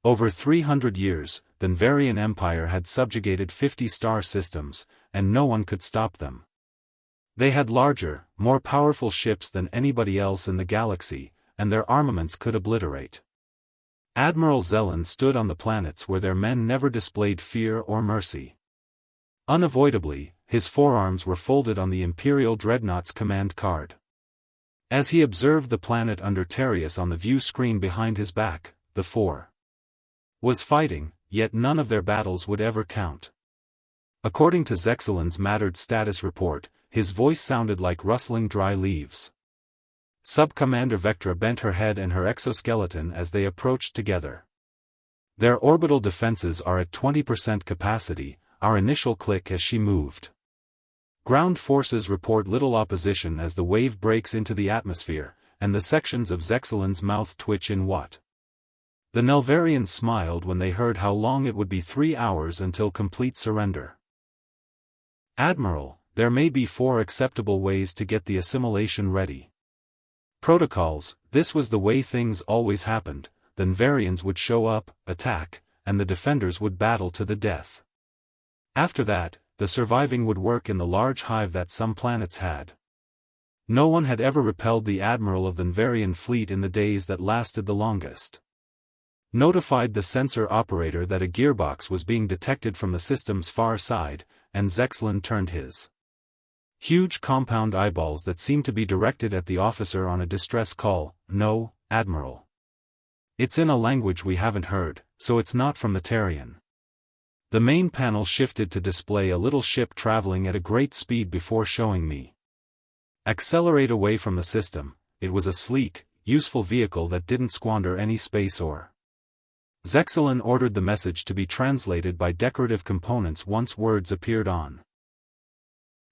Over 300 years, the Nvarian Empire had subjugated 50 star systems, and no one could stop them. They had larger, more powerful ships than anybody else in the galaxy, and their armaments could obliterate. Admiral Zelen stood on the planets where their men never displayed fear or mercy. Unavoidably, his forearms were folded on the Imperial Dreadnought's command card. As he observed the planet under Terius on the view screen behind his back, the four was fighting, yet none of their battles would ever count. According to Zexelin's mattered status report, his voice sounded like rustling dry leaves. Sub-Commander Vectra bent her head and her exoskeleton as they approached together. Their orbital defenses are at 20% capacity, our initial click as she moved. Ground forces report little opposition as the wave breaks into the atmosphere, and the sections of Zexelin's mouth twitch in what? The Nelvarians smiled when they heard how long it would be 3 hours until complete surrender. Admiral, there may be 4 acceptable ways to get the assimilation ready. Protocols, this was the way things always happened, the Nvarians would show up, attack, and the defenders would battle to the death. After that, the surviving would work in the large hive that some planets had. No one had ever repelled the admiral of the Nvarian fleet in the days that lasted the longest. Notified the sensor operator that a gearbox was being detected from the system's far side, and Zexelin turned his huge compound eyeballs that seemed to be directed at the officer on a distress call. No, Admiral. It's in a language we haven't heard, so it's not from the Terrian. The main panel shifted to display a little ship traveling at a great speed before showing me. Accelerate away from the system. It was a sleek, useful vehicle that didn't squander any space or. Zexelin ordered the message to be translated by decorative components once words appeared on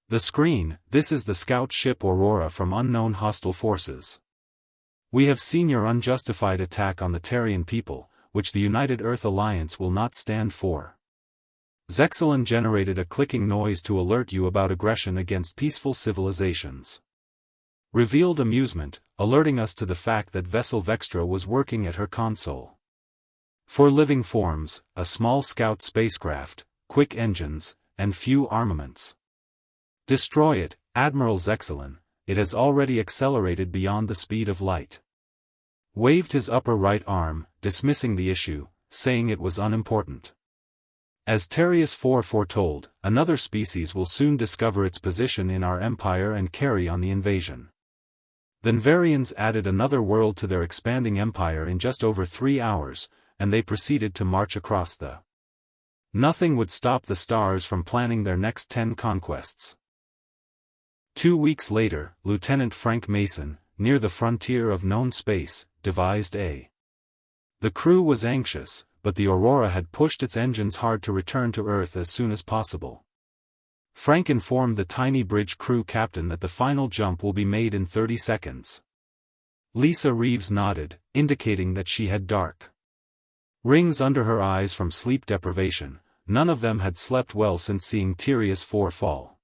the screen. This is the scout ship Aurora from unknown hostile forces. We have seen your unjustified attack on the Terrian people, which the United Earth Alliance will not stand for. Zexelin generated a clicking noise to alert you about aggression against peaceful civilizations. Revealed amusement, alerting us to the fact that Vessel Vextra was working at her console. For living forms, a small scout spacecraft, quick engines, and few armaments. Destroy it, Admiral Zexelin, it has already accelerated beyond the speed of light. Waved his upper right arm, dismissing the issue, saying it was unimportant. As Terius IV foretold, another species will soon discover its position in our empire and carry on the invasion. The Nvarians added another world to their expanding empire in just over 3 hours, and they proceeded to march across the. Nothing would stop the stars from planning their next 10 conquests. 2 weeks later, Lieutenant Frank Mason, near the frontier of known space, devised a. The crew was anxious, but the Aurora had pushed its engines hard to return to Earth as soon as possible. Frank informed the tiny bridge crew captain that the final jump will be made in 30 seconds. Lisa Reeves nodded, indicating that she had dark rings under her eyes from sleep deprivation. None of them had slept well since seeing Terius IV fall.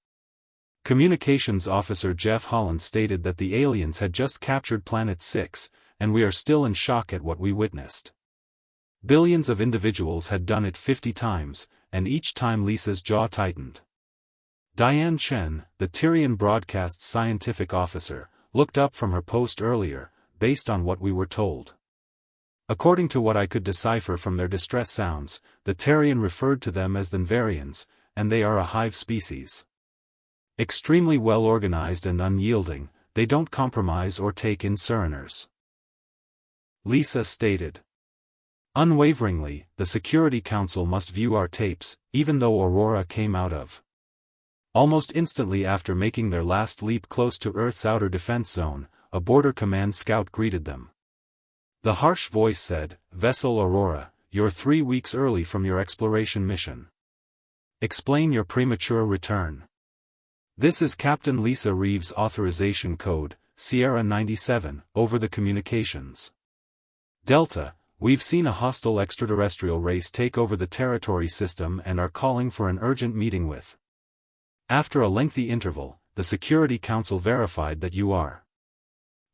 Communications Officer Jeff Holland stated that the aliens had just captured Planet 6, and we are still in shock at what we witnessed. Billions of individuals had done it 50 times, and each time Lisa's jaw tightened. Diane Chen, the Tyrian broadcast's scientific officer, looked up from her post earlier, based on what we were told. According to what I could decipher from their distress sounds, the Terrian referred to them as the Nvarians, and they are a hive species. Extremely well organized and unyielding, they don't compromise or take in surrenors. Lisa stated. Unwaveringly, the Security Council must view our tapes, even though Aurora came out of. Almost instantly after making their last leap close to Earth's outer defense zone, a border command scout greeted them. The harsh voice said, Vessel Aurora, you're 3 weeks early from your exploration mission. Explain your premature return. This is Captain Lisa Reeves' authorization code, Sierra 97, over the communications. Delta, we've seen a hostile extraterrestrial race take over the territory system and are calling for an urgent meeting with. After a lengthy interval, the Security Council verified that you are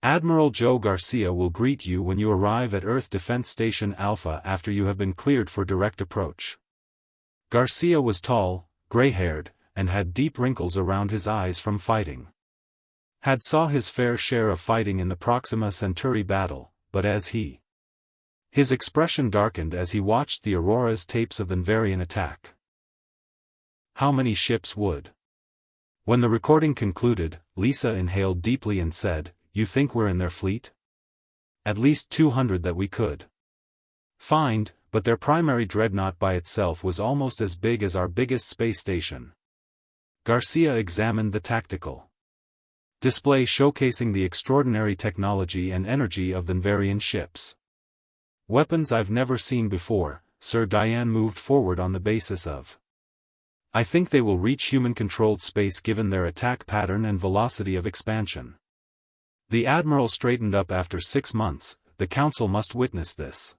Admiral Joe Garcia will greet you when you arrive at Earth Defense Station Alpha after you have been cleared for direct approach. Garcia was tall, gray-haired, and had deep wrinkles around his eyes from fighting. Had saw his fair share of fighting in the Proxima Centauri battle, but his expression darkened as he watched the Aurora's tapes of the Nvarian attack. How many ships would? When the recording concluded, Lisa inhaled deeply and said, "You think we're in their fleet?" "At least 200 that we could find, but their primary dreadnought by itself was almost as big as our biggest space station." Garcia examined the tactical display showcasing the extraordinary technology and energy of the Nvarian ships. "Weapons I've never seen before," Sir Diane moved forward on the basis of, "I think they will reach human-controlled space given their attack pattern and velocity of expansion." The Admiral straightened up. After 6 months, the Council must witness this.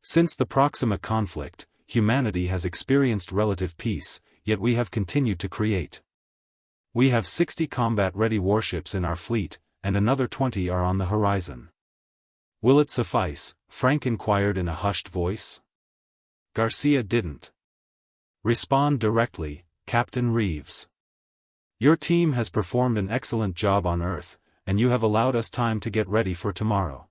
Since the Proxima conflict, humanity has experienced relative peace, yet we have continued to create. We have 60 combat-ready warships in our fleet, and another 20 are on the horizon. "Will it suffice?" Frank inquired in a hushed voice. Garcia didn't respond directly. "Captain Reeves, your team has performed an excellent job on Earth, and you have allowed us time to get ready for tomorrow."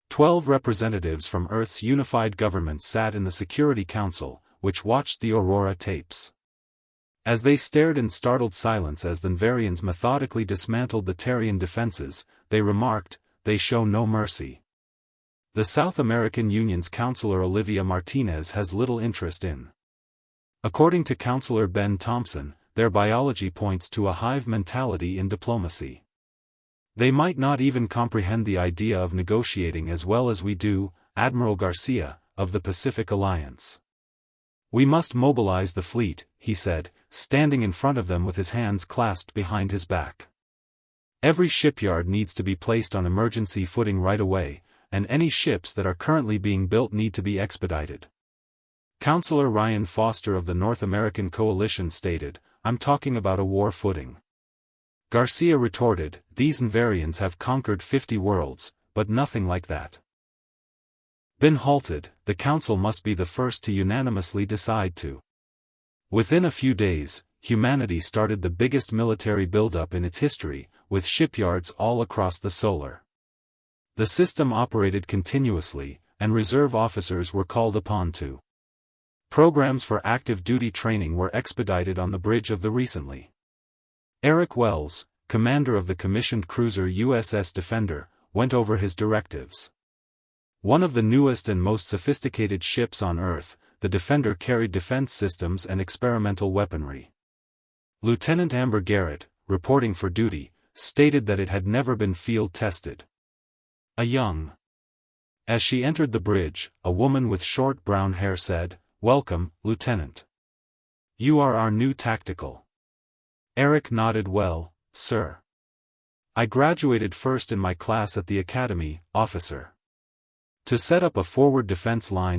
12 representatives from Earth's unified government sat in the Security Council, which watched the Aurora tapes. As they stared in startled silence as the Nvarians methodically dismantled the Terrian defenses, they remarked, "They show no mercy." The South American Union's Councilor Olivia Martinez has little interest in. According to Councilor Ben Thompson, their biology points to a hive mentality in diplomacy. "They might not even comprehend the idea of negotiating as well as we do," Admiral Garcia, of the Pacific Alliance. "We must mobilize the fleet," he said, standing in front of them with his hands clasped behind his back. "Every shipyard needs to be placed on emergency footing right away, and any ships that are currently being built need to be expedited." Councilor Ryan Foster of the North American Coalition stated, "I'm talking about a war footing." Garcia retorted, "These Nvarians have conquered 50 worlds, but nothing like that." Been halted, the council must be the first to unanimously decide to. Within a few days, humanity started the biggest military buildup in its history, with shipyards all across the solar. The system operated continuously, and reserve officers were called upon to. Programs for active duty training were expedited on the bridge of the recently. Eric Wells, commander of the commissioned cruiser USS Defender, went over his directives. One of the newest and most sophisticated ships on Earth, the Defender carried defense systems and experimental weaponry. Lieutenant Amber Garrett, reporting for duty, stated that it had never been field-tested. As she entered the bridge, a woman with short brown hair said, "Welcome, Lieutenant. You are our new tactical." Eric nodded. "Well, sir. I graduated first in my class at the academy, officer. To set up a forward defense line